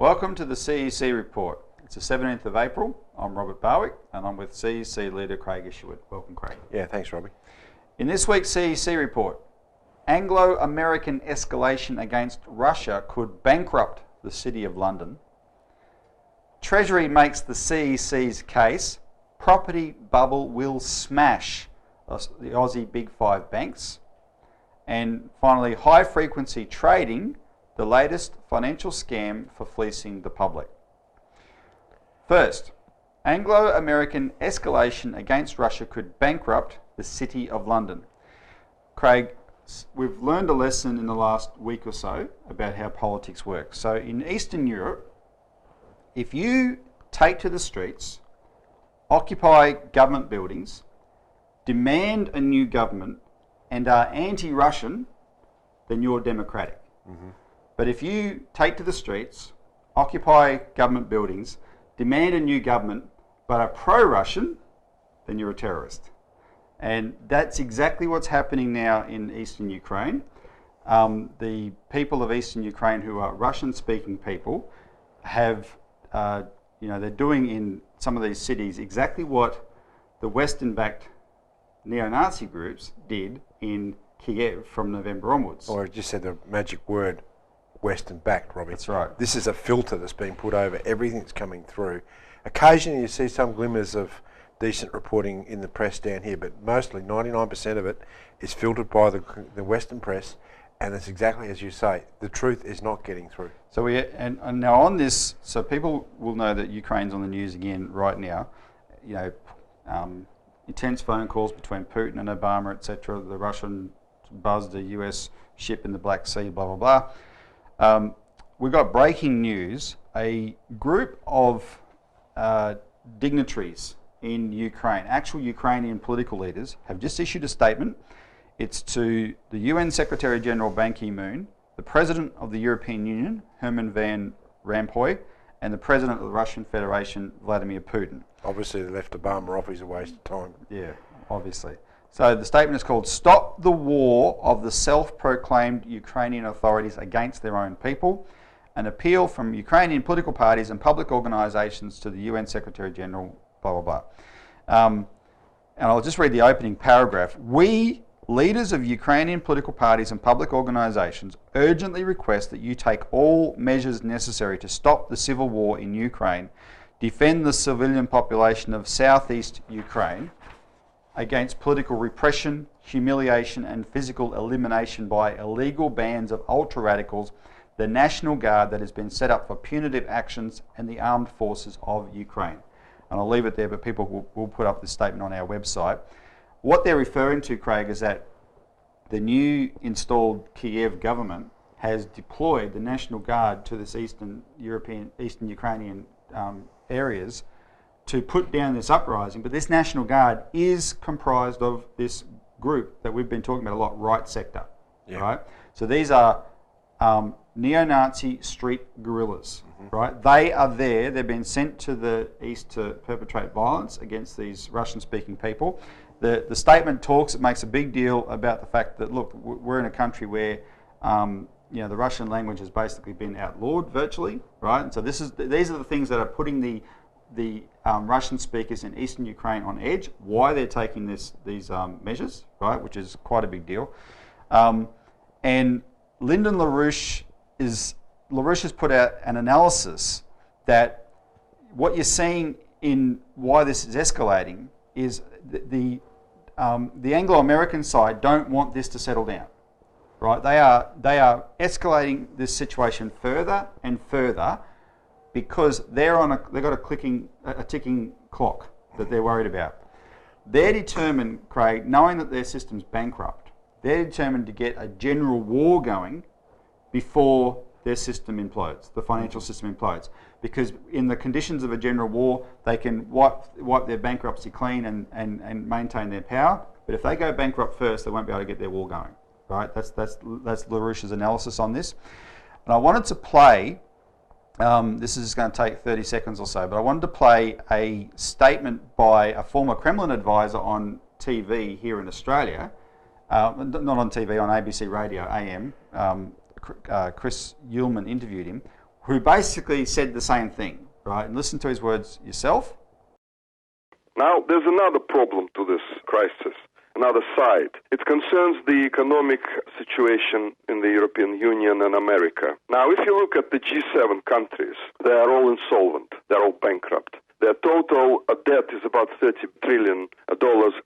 Welcome to the CEC Report. It's the 17th of April. I'm Robert Barwick and I'm with CEC leader Craig Isherwood. Welcome, Craig. Yeah, thanks, Robbie. In this week's CEC Report, Anglo-American escalation against Russia could bankrupt the City of London. Treasury makes the CEC's case. Property bubble will smash the Aussie Big 5 banks. And finally, high-frequency trading, the latest financial scam for fleecing the public. First, Anglo-American escalation against Russia could bankrupt the City of London. Craig, we've learned a lesson in the last week or so about how politics works. So in Eastern Europe, if you take to the streets, occupy government buildings, demand a new government, and are anti-Russian, then you're democratic. Mm-hmm. But if you take to the streets, occupy government buildings, demand a new government, but are pro-Russian, then you're a terrorist. And that's exactly what's happening now in Eastern Ukraine. The people of Eastern Ukraine who are Russian-speaking people have, they're doing in some of these cities exactly what the Western-backed neo-Nazi groups did in Kiev from November onwards. Or I just said the magic word, Western-backed, Robbie. That's right. This is a filter that's been put over everything that's coming through. Occasionally you see some glimmers of decent reporting in the press down here, but mostly 99% of it is filtered by the Western press, and it's exactly as you say, the truth is not getting through. So and now on this, so people will know that Ukraine's on the news again right now. Intense phone calls between Putin and Obama, etc. The Russian buzzed a US ship in the Black Sea, blah, blah, blah. We've got breaking news. A group of dignitaries in Ukraine, actual Ukrainian political leaders, have just issued a statement. It's to the UN Secretary General Ban Ki-moon, the President of the European Union, Herman Van Rompuy, and the President of the Russian Federation, Vladimir Putin. Obviously they left Obama off, he's a waste of time. Yeah, obviously. So the statement is called "Stop the War of the Self-Proclaimed Ukrainian Authorities Against Their Own People," an appeal from Ukrainian political parties and public organisations to the UN Secretary General, blah, blah, blah. And I'll just read the opening paragraph. "We, leaders of Ukrainian political parties and public organisations, urgently request that you take all measures necessary to stop the civil war in Ukraine, defend the civilian population of southeast Ukraine against political repression, humiliation and physical elimination by illegal bands of ultra-radicals, the National Guard that has been set up for punitive actions, and the armed forces of Ukraine." And I'll leave it there, but people will put up this statement on our website. What they're referring to, Craig, is that the new installed Kiev government has deployed the National Guard to this Eastern Ukrainian areas to put down this uprising. But this National Guard is comprised of this group that we've been talking about a lot, right sector. Yeah. Right? So these are neo-Nazi street guerrillas. Mm-hmm. Right? They are there. They've been sent to the east to perpetrate violence against these Russian-speaking people. The statement it makes a big deal about the fact that, look, we're in a country where the Russian language has basically been outlawed virtually, right? And so these are the things that are putting the Russian speakers in Eastern Ukraine on edge. Why they're taking these measures, right? Which is quite a big deal. And Lyndon LaRouche has put out an analysis that what you're seeing in why this is escalating is the Anglo-American side don't want this to settle down, right? They are escalating this situation further and further because they've got a ticking clock that they're worried about. They're determined, Craig, knowing that their system's bankrupt, they're determined to get a general war going before their system implodes, the financial system implodes. Because in the conditions of a general war, they can wipe their bankruptcy clean and maintain their power. But if they go bankrupt first, they won't be able to get their war going. Right? That's LaRouche's analysis on this. And I wanted to play, this is going to take 30 seconds or so, but I wanted to play a statement by a former Kremlin advisor on TV here in Australia, not on TV, on ABC Radio AM. Chris Uhlmann interviewed him, who basically said the same thing, right? And listen to his words yourself. Now, there's another problem to this crisis, another side. It concerns the economic situation in the European Union and America. Now, if you look at the G7 countries, they are all insolvent. They're all bankrupt. Their total debt is about $30 trillion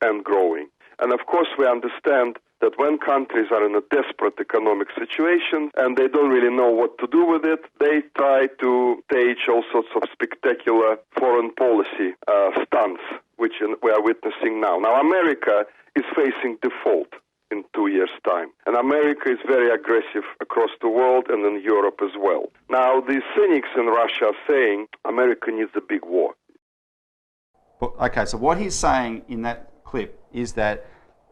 and growing. And of course, we understand that when countries are in a desperate economic situation and they don't really know what to do with it, they try to stage all sorts of spectacular foreign policy stunts, which we are witnessing now. Now, America is facing default in 2 years' time. And America is very aggressive across the world and in Europe as well. Now, the cynics in Russia are saying America needs a big war. Okay, so what he's saying in that clip is that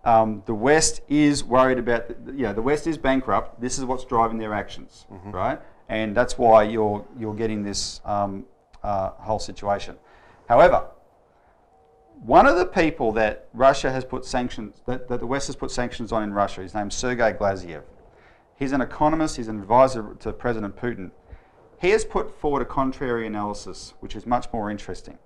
the West is worried about, the West is bankrupt. This is what's driving their actions, right? And that's why you're getting this whole situation. However, one of the people that Russia has put sanctions, that the West has put sanctions on in Russia, his name's Sergei Glaziev. He's an economist, he's an advisor to President Putin. He has put forward a contrary analysis, which is much more interesting.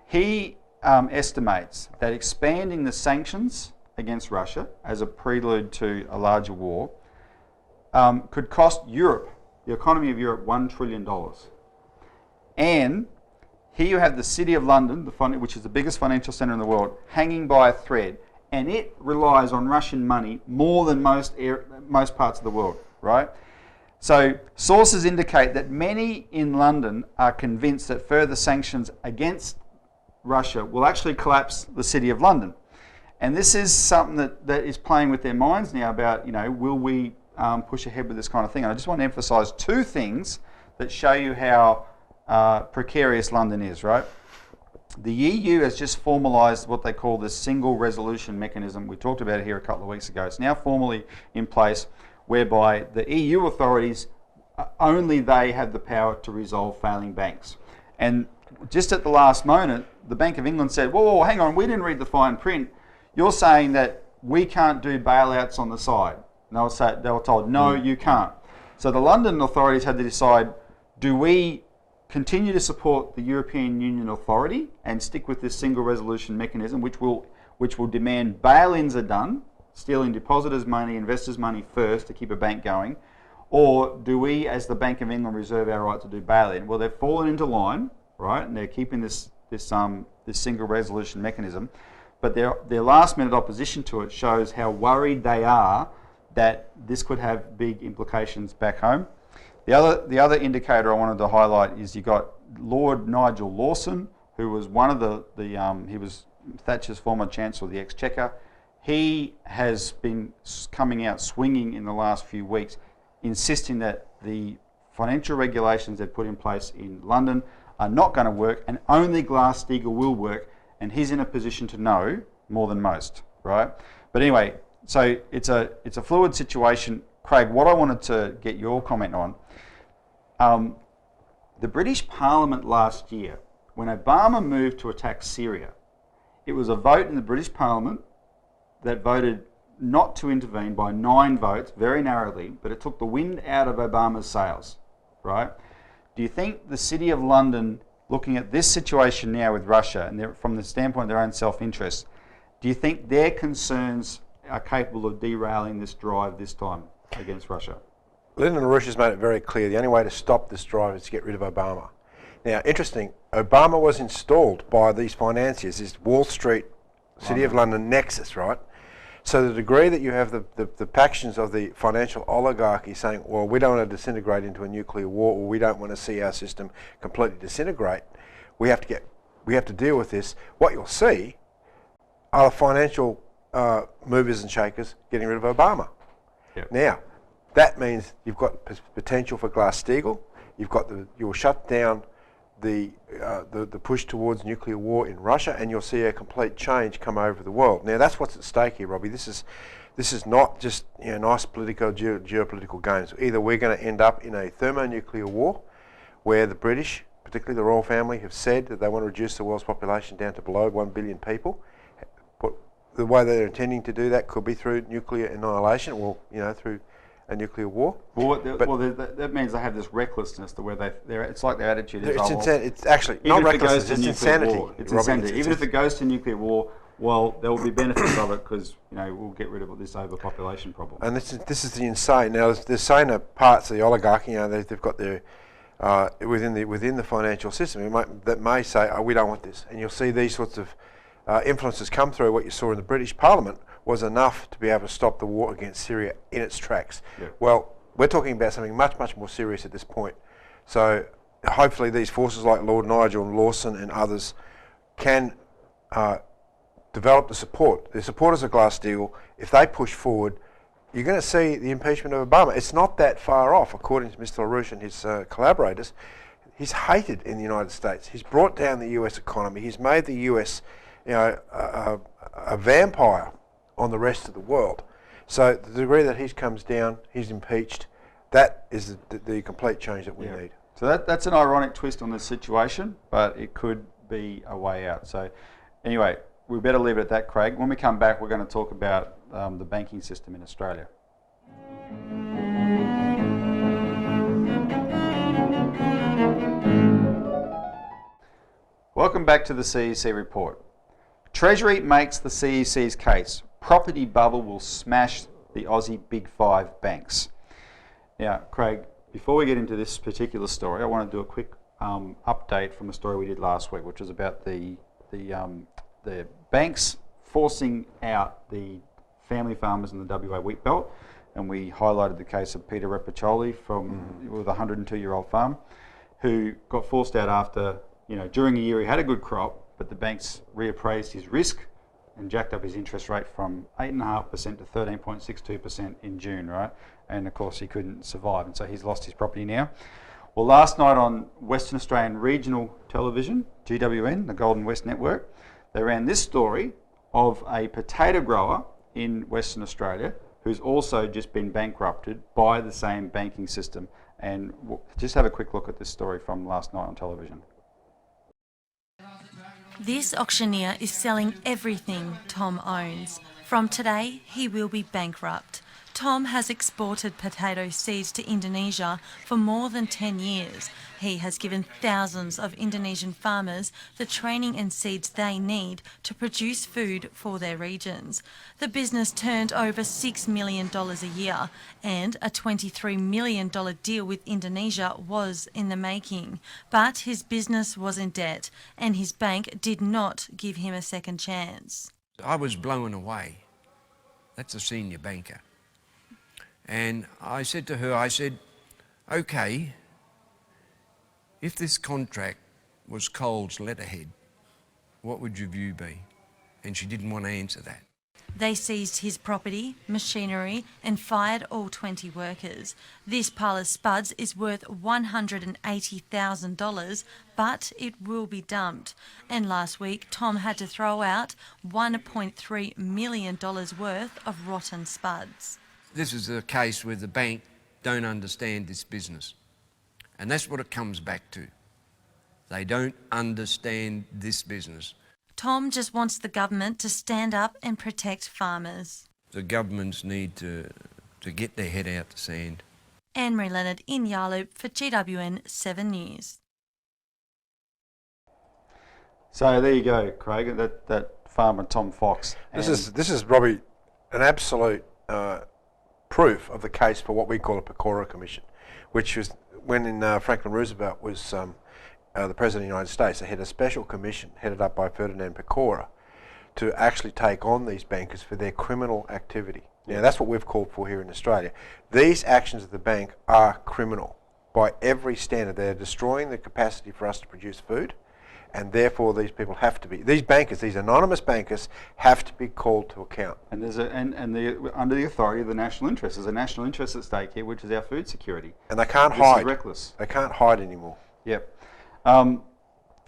He estimates that expanding the sanctions against Russia as a prelude to a larger war could cost Europe, the economy of Europe, $1 trillion. And here you have the City of London, which is the biggest financial centre in the world, hanging by a thread, and it relies on Russian money more than most parts of the world, right? So sources indicate that many in London are convinced that further sanctions against Russia will actually collapse the City of London. And this is something that is playing with their minds now about, will we push ahead with this kind of thing? And I just want to emphasise two things that show you how precarious London is, right? The EU has just formalised what they call the single resolution mechanism. We talked about it here a couple of weeks ago. It's now formally in place, whereby the EU authorities, only they have the power to resolve failing banks. And just at the last moment, the Bank of England said, whoa, hang on, we didn't read the fine print. You're saying that we can't do bailouts on the side. And they were told, no, you can't. So the London authorities had to decide, do we continue to support the European Union authority and stick with this single resolution mechanism, which will demand bail-ins are done, stealing depositors' money, investors' money first to keep a bank going, or do we, as the Bank of England, reserve our right to do bail-in? Well, they've fallen into line, right, and they're keeping this single resolution mechanism, but their last-minute opposition to it shows how worried they are that this could have big implications back home. The other indicator I wanted to highlight is you got Lord Nigel Lawson, who was one of he was Thatcher's former Chancellor of the Exchequer. He has been coming out swinging in the last few weeks, insisting that the financial regulations they've put in place in London are not going to work, and only Glass-Steagall will work, and he's in a position to know more than most, right? But anyway, so it's a fluid situation. Craig, what I wanted to get your comment on, the British Parliament last year, when Obama moved to attack Syria, it was a vote in the British Parliament that voted not to intervene by 9 votes, very narrowly, but it took the wind out of Obama's sails, right? Do you think the City of London, looking at this situation now with Russia, and from the standpoint of their own self-interest, do you think their concerns are capable of derailing this drive this time against Russia? Lyndon LaRouche has made it very clear the only way to stop this drive is to get rid of Obama. Now, interesting, Obama was installed by these financiers, this Wall Street, City of London nexus, right? So the degree that you have the factions of the financial oligarchy saying, well, we don't want to disintegrate into a nuclear war, or we don't want to see our system completely disintegrate, we have to deal with this. What you'll see are the financial movers and shakers getting rid of Obama. Yep. Now, that means you've got potential for Glass-Steagall. You'll shut down the push towards nuclear war in Russia, and you'll see a complete change come over the world. Now, that's what's at stake here, Robbie. This is not just nice geopolitical games. Either we're going to end up in a thermonuclear war, where the British, particularly the royal family, have said that they want to reduce the world's population down to below 1 billion people. But the way they're intending to do that could be through nuclear annihilation, or through a nuclear war. That means they have this recklessness to where it's like their attitude is. It's actually not recklessness, it's insanity. It's insanity. Even if it goes to nuclear war, well, there will be benefits of it because we'll get rid of this overpopulation problem. And this is the insane. Now, there's saner parts of the oligarchy. They've got their within the financial system that may say, "Oh, we don't want this," and you'll see these sorts of influences come through. What you saw in the British Parliament was enough to be able to stop the war against Syria in its tracks. Yeah. Well, we're talking about something much, much more serious at this point. So hopefully these forces like Lord Nigel and Lawson and others can develop the support. The supporters of Glass-Steagall, if they push forward, you're going to see the impeachment of Obama. It's not that far off, according to Mr. LaRouche and his collaborators. He's hated in the United States. He's brought down the US economy. He's made the US a vampire on the rest of the world. So the degree that he comes down, he's impeached, that is the complete change that we need. So that's an ironic twist on this situation, but it could be a way out. So anyway, we better leave it at that, Craig. When we come back, we're going to talk about the banking system in Australia. Welcome back to the CEC Report. Treasury makes the CEC's case. Property bubble will smash the Aussie Big 5 banks. Now, Craig, before we get into this particular story, I want to do a quick update from a story we did last week, which was about the banks forcing out the family farmers in the WA wheat belt, and we highlighted the case of Peter Repiccioli with a 102-year-old farm who got forced out after, during a year he had a good crop, but the banks reappraised his risk and jacked up his interest rate from 8.5% to 13.62% in June, right? And of course he couldn't survive, and so he's lost his property now. Well, last night on Western Australian Regional Television, GWN, the Golden West Network, they ran this story of a potato grower in Western Australia who's also just been bankrupted by the same banking system. And we'll just have a quick look at this story from last night on television. This auctioneer is selling everything Tom owns. From today, he will be bankrupt. Tom has exported potato seeds to Indonesia for more than 10 years. He has given thousands of Indonesian farmers the training and seeds they need to produce food for their regions. The business turned over $6 million a year, and a $23 million deal with Indonesia was in the making. But his business was in debt, and his bank did not give him a second chance. I was blown away. That's a senior banker. And I said to her, okay, if this contract was Coles letterhead, what would your view be? And she didn't want to answer that. They seized his property, machinery, and fired all 20 workers. This pile of spuds is worth $180,000, but it will be dumped. And last week, Tom had to throw out $1.3 million worth of rotten spuds. This is a case where the bank don't understand this business. And that's what it comes back to. They don't understand this business. Tom just wants the government to stand up and protect farmers. The governments need to get their head out the sand. Anne-Marie Leonard in Yarloop for GWN 7 News. So there you go, Craig, that farmer Tom Fox. This is Robbie, an absolute proof of the case for what we call a Pecora Commission, which was when Franklin Roosevelt was the President of the United States. They had a special commission headed up by Ferdinand Pecora to actually take on these bankers for their criminal activity. Now, that's what we've called for here in Australia. These actions of the bank are criminal by every standard. They're destroying the capacity for us to produce food, and therefore these people have to be, these bankers, these anonymous bankers, have to be called to account. And there's under the authority of the national interest. There's a national interest at stake here, which is our food security. And they can't hide. This is reckless. They can't hide anymore. Yep.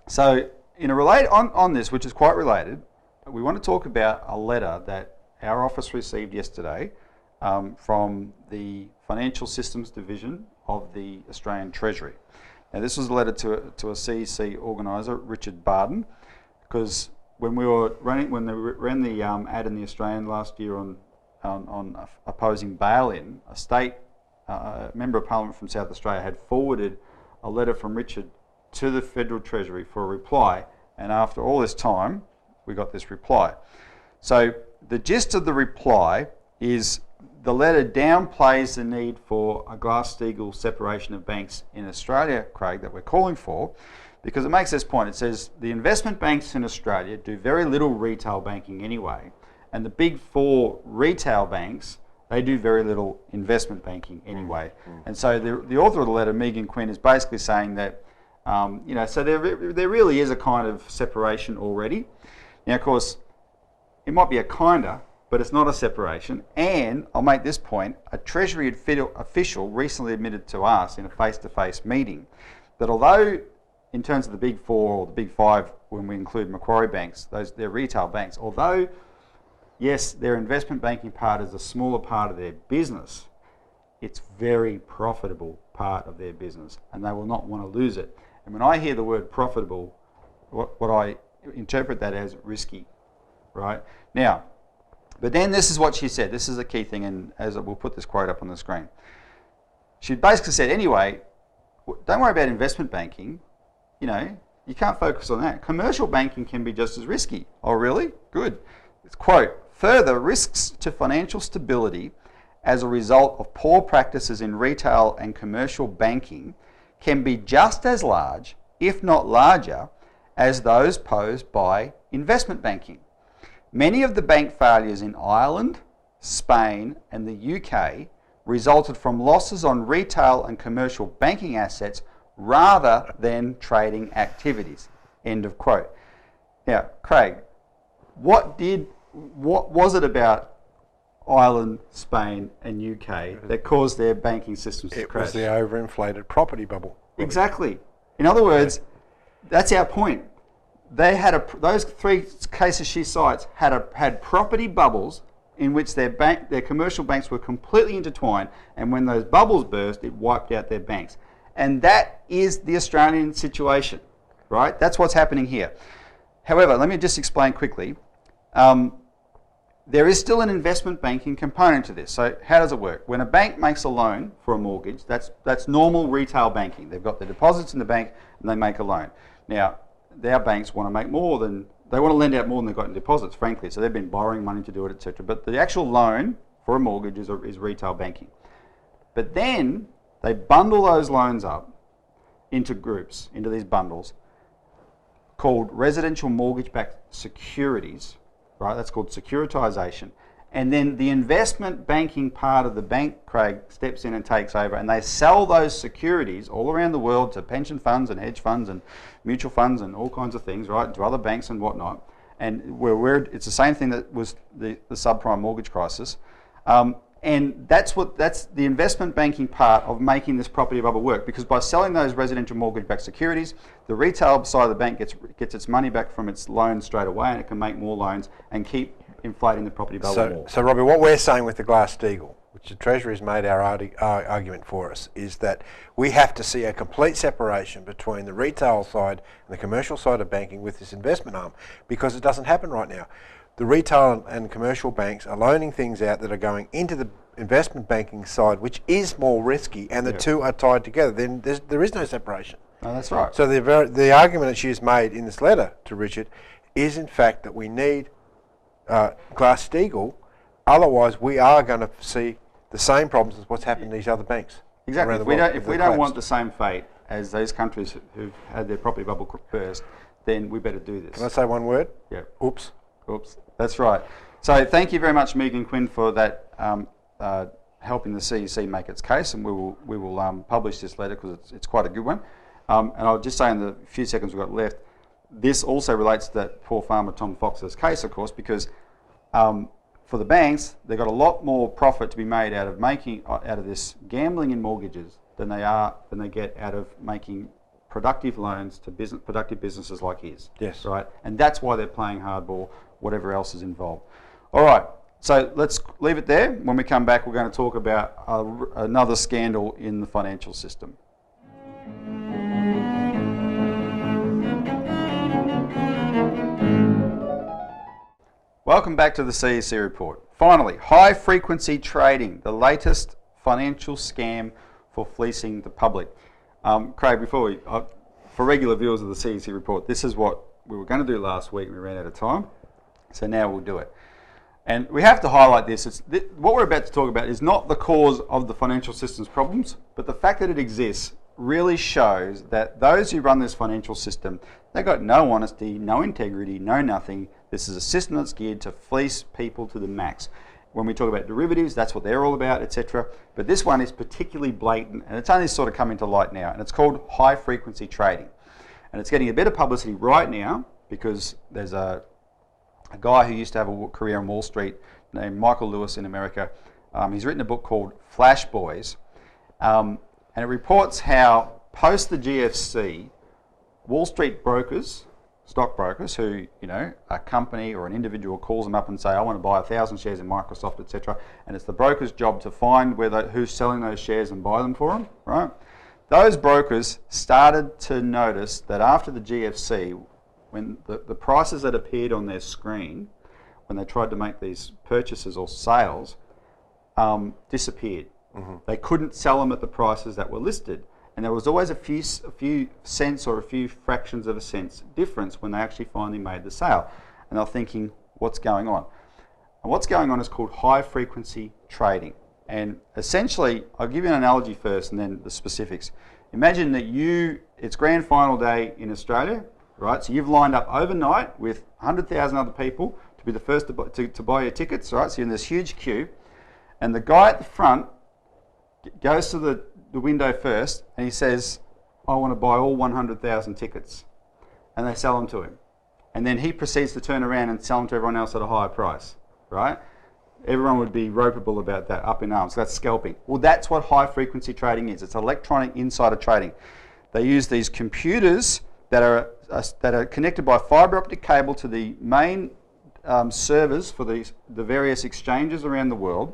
So on this, which is quite related, we want to talk about a letter that our office received yesterday from the Financial Systems Division of the Australian Treasury. Now, this was a letter to a CEC organiser, Richard Barden, because when they ran the ad in the Australian last year on opposing bail-in, a state a Member of Parliament from South Australia had forwarded a letter from Richard to the Federal Treasury for a reply, and after all this time, we got this reply. So the gist of the reply is the letter downplays the need for a Glass-Steagall separation of banks in Australia, Craig, that we're calling for, because it makes this point. It says the investment banks in Australia do very little retail banking anyway, and the big four retail banks, they do very little investment banking anyway. And so the author of the letter, Megan Quinn, is basically saying that, so there really is a kind of separation already. Now, of course, it might be a kinda, but it's not a separation. And I'll make this point, a Treasury official recently admitted to us in a face-to-face meeting that although in terms of the big four or the big five, when we include Macquarie banks, they're retail banks, although yes, their investment banking part is a smaller part of their business, it's very profitable part of their business, and they will not want to lose it. And when I hear the word profitable, what I interpret that as risky, right? Now, but then this is what she said. This is a key thing, and as we'll put this quote up on the screen. She basically said, anyway, don't worry about investment banking. You can't focus on that. Commercial banking can be just as risky. Oh, really? Good. It's quote, further, risks to financial stability as a result of poor practices in retail and commercial banking can be just as large, if not larger, as those posed by investment banking. Many of the bank failures in Ireland, Spain, and the UK resulted from losses on retail and commercial banking assets rather than trading activities. End of quote. Now, Craig, what was it about Ireland, Spain, and UK that caused their banking systems to crash? It was the overinflated property bubble. Exactly. In other words, that's our point. They had those three cases she cites had property bubbles in which their commercial banks were completely intertwined, and when those bubbles burst, it wiped out their banks. And that is the Australian situation, right? That's what's happening here. However, let me just explain quickly. There is still an investment banking component to this. So how does it work? When a bank makes a loan for a mortgage, that's normal retail banking. They've got their deposits in the bank and they make a loan. Now, their banks want to make more than, they want to lend out more than they've got in deposits, frankly. So they've been borrowing money to do it, etc. But the actual loan for a mortgage is retail banking. But then they bundle those loans up into groups, into these bundles, called residential mortgage-backed securities, right? That's called securitization. And then the investment banking part of the bank, Craig, steps in and takes over, and they sell those securities all around the world to pension funds and hedge funds and mutual funds and all kinds of things, right, to other banks and whatnot. And it's the same thing that was the subprime mortgage crisis. And that's the investment banking part of making this property bubble work, because by selling those residential mortgage-backed securities, the retail side of the bank gets its money back from its loans straight away, and it can make more loans and keep inflating the property bubble more. So Robbie, what we're saying with the Glass-Steagall, which the Treasury has made our argument for us, is that we have to see a complete separation between the retail side and the commercial side of banking with this investment arm, because it doesn't happen right now. The retail and commercial banks are loaning things out that are going into the investment banking side, which is more risky, and the two are tied together. Then there is no separation. No, that's right. So the argument that she's made in this letter to Richard is, in fact, that we need Glass-Steagall. Otherwise, we are going to see the same problems as what's happened in these other banks. Exactly. If we don't want the same fate as those countries who've had their property bubble burst, then we better do this. Can I say one word? Yeah. Oops. That's right. So thank you very much, Megan Quinn, for that helping the CEC make its case, and we will publish this letter because it's quite a good one. And I'll just say in the few seconds we've got left, this also relates to that poor farmer Tom Fox's case, of course, because for the banks, they've got a lot more profit to be made out of this gambling in mortgages than they get out of making productive loans to productive businesses like his. Yes. Right? And that's why they're playing hardball, whatever else is involved. All right. So let's leave it there. When we come back, we're going to talk about another scandal in the financial system. Welcome back to the CEC Report. Finally, high-frequency trading, the latest financial scam for fleecing the public. Craig, for regular viewers of the CEC report, this is what we were going to do last week. We ran out of time, so now we'll do it. And we have to highlight this. What we're about to talk about is not the cause of the financial system's problems, but the fact that it exists really shows that those who run this financial system, they've got no honesty, no integrity, no nothing. This is a system that's geared to fleece people to the max. When we talk about derivatives, that's what they're all about, etc. But this one is particularly blatant, and it's only sort of coming to light now, and it's called high-frequency trading. And it's getting a bit of publicity right now because there's a guy who used to have a career on Wall Street named Michael Lewis in America. He's written a book called Flash Boys, and it reports how post the GFC, Wall Street brokers, stockbrokers who, a company or an individual calls them up and say, I want to buy 1,000 shares in Microsoft, etc. And it's the broker's job to find who's selling those shares and buy them for them, right? Those brokers started to notice that after the GFC, when the prices that appeared on their screen, when they tried to make these purchases or sales, disappeared. Mm-hmm. They couldn't sell them at the prices that were listed. And there was always a few cents or a few fractions of a cent difference when they actually finally made the sale. And they're thinking, what's going on? And what's going on is called high-frequency trading. And essentially, I'll give you an analogy first and then the specifics. Imagine that it's grand final day in Australia, right? So you've lined up overnight with 100,000 other people to be the first to buy your tickets, right? So you're in this huge queue. And the guy at the front goes to the window first and he says, I want to buy all 100,000 tickets. And they sell them to him. And then he proceeds to turn around and sell them to everyone else at a higher price, right? Everyone would be ropeable about that, up in arms. That's scalping. Well, that's what high-frequency trading is. It's electronic insider trading. They use these computers that are connected by fibre optic cable to the main servers for the various exchanges around the world.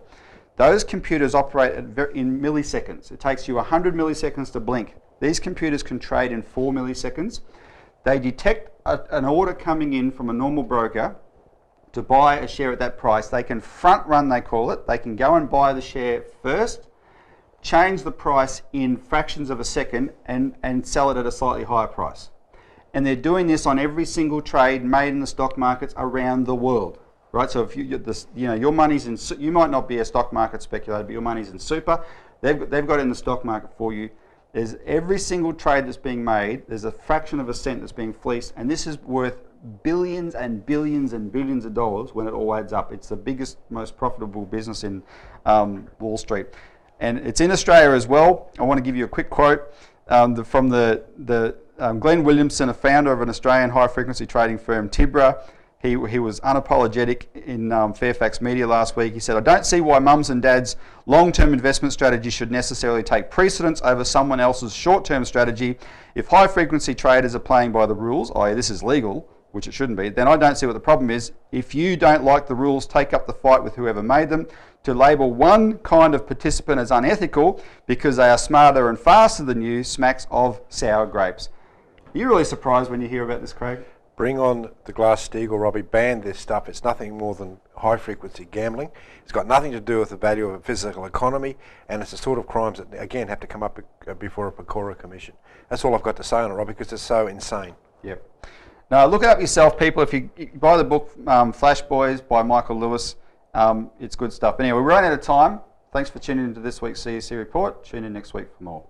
Those computers operate in milliseconds. It takes you 100 milliseconds to blink. These computers can trade in 4 milliseconds. They detect an order coming in from a normal broker to buy a share at that price. They can front run, they call it. They can go and buy the share first, change the price in fractions of a second and sell it at a slightly higher price. And they're doing this on every single trade made in the stock markets around the world. Right, so if your money's in, you might not be a stock market speculator, but your money's in super. They've got it in the stock market for you. There's every single trade that's being made. There's a fraction of a cent that's being fleeced, and this is worth billions and billions and billions of dollars when it all adds up. It's the biggest, most profitable business in Wall Street, and it's in Australia as well. I want to give you a quick quote from Glenn Williamson, a founder of an Australian high-frequency trading firm, Tibra. He was unapologetic in Fairfax Media last week. He said, I don't see why mums and dads' long-term investment strategy should necessarily take precedence over someone else's short-term strategy. If high-frequency traders are playing by the rules, i.e. this is legal, which it shouldn't be, then I don't see what the problem is. If you don't like the rules, take up the fight with whoever made them. To label one kind of participant as unethical because they are smarter and faster than you smacks of sour grapes. Are you really surprised when you hear about this, Craig? Bring on the Glass-Steagall, Robbie. Ban this stuff. It's nothing more than high-frequency gambling. It's got nothing to do with the value of a physical economy, and it's the sort of crimes that, again, have to come up before a Pecora commission. That's all I've got to say on it, Robbie, because it's so insane. Yep. Now, look it up yourself, people. If you buy the book Flash Boys by Michael Lewis, it's good stuff. Anyway, we're running out of time. Thanks for tuning into this week's CEC Report. Tune in next week for more.